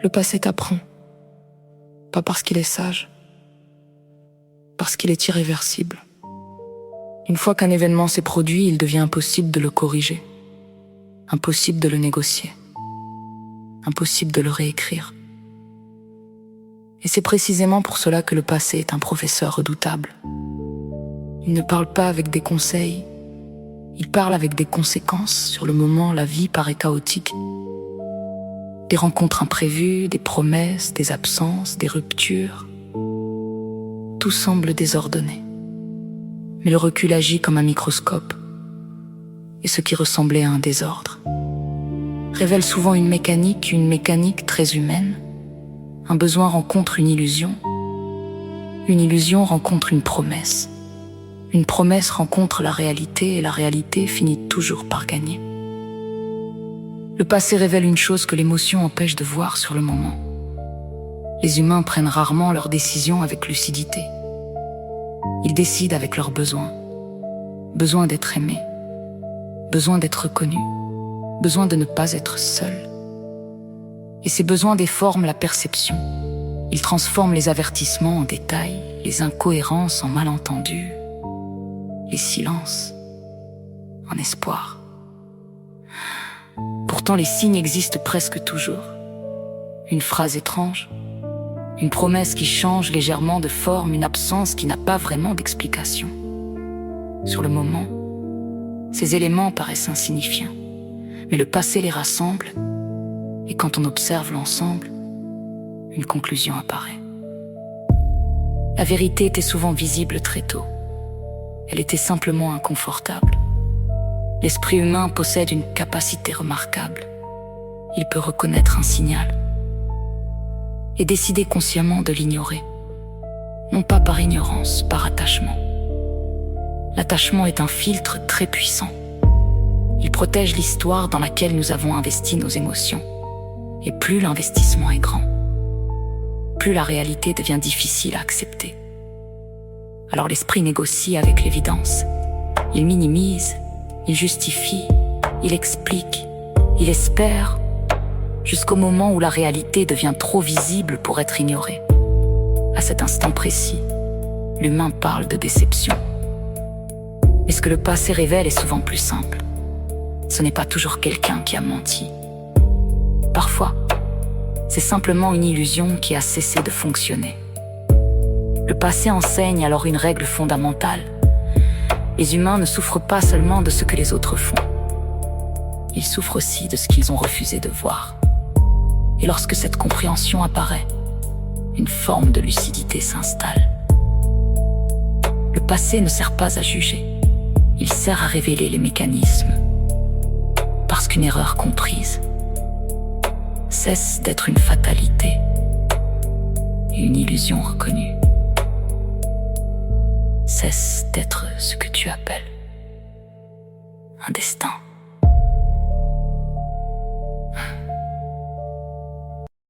Le passé t'apprend, pas parce qu'il est sage, parce qu'il est irréversible. Une fois qu'un événement s'est produit, il devient impossible de le corriger, impossible de le négocier, impossible de le réécrire. Et c'est précisément pour cela que le passé est un professeur redoutable. Il ne parle pas avec des conseils, il parle avec des conséquences. Sur le moment, la vie paraît chaotique. Des rencontres imprévues, des promesses, des absences, des ruptures. Tout semble désordonné. Mais le recul agit comme un microscope. Et ce qui ressemblait à un désordre révèle souvent une mécanique très humaine. Un besoin rencontre une illusion rencontre une promesse rencontre la réalité, et la réalité finit toujours par gagner. Le passé révèle une chose que l'émotion empêche de voir sur le moment. Les humains prennent rarement leurs décisions avec lucidité. Ils décident avec leurs besoins. Besoin d'être aimé, besoin d'être reconnu, besoin de ne pas être seul. Et ces besoins déforment la perception. Ils transforment les avertissements en détails, les incohérences en malentendus, les silences en espoir. Pourtant, les signes existent presque toujours. Une phrase étrange, une promesse qui change légèrement de forme, une absence qui n'a pas vraiment d'explication. Sur le moment, ces éléments paraissent insignifiants, mais le passé les rassemble, et quand on observe l'ensemble, une conclusion apparaît. La vérité était souvent visible très tôt. Elle était simplement inconfortable. L'esprit humain possède une capacité remarquable. Il peut reconnaître un signal et décider consciemment de l'ignorer. Non pas par ignorance, par attachement. L'attachement est un filtre très puissant. Il protège l'histoire dans laquelle nous avons investi nos émotions. Et plus l'investissement est grand, plus la réalité devient difficile à accepter. Alors l'esprit négocie avec l'évidence. Il minimise, il justifie, il explique, il espère, jusqu'au moment où la réalité devient trop visible pour être ignorée. À cet instant précis, l'humain parle de déception. Mais ce que le passé révèle est souvent plus simple. Ce n'est pas toujours quelqu'un qui a menti. Parfois, c'est simplement une illusion qui a cessé de fonctionner. Le passé enseigne alors une règle fondamentale. Les humains ne souffrent pas seulement de ce que les autres font. Ils souffrent aussi de ce qu'ils ont refusé de voir. Et lorsque cette compréhension apparaît, une forme de lucidité s'installe. Le passé ne sert pas à juger. Il sert à révéler les mécanismes. Parce qu'une erreur comprise cesse d'être une fatalité et une illusion reconnue. Cesse d'être ce que tu appelles un destin.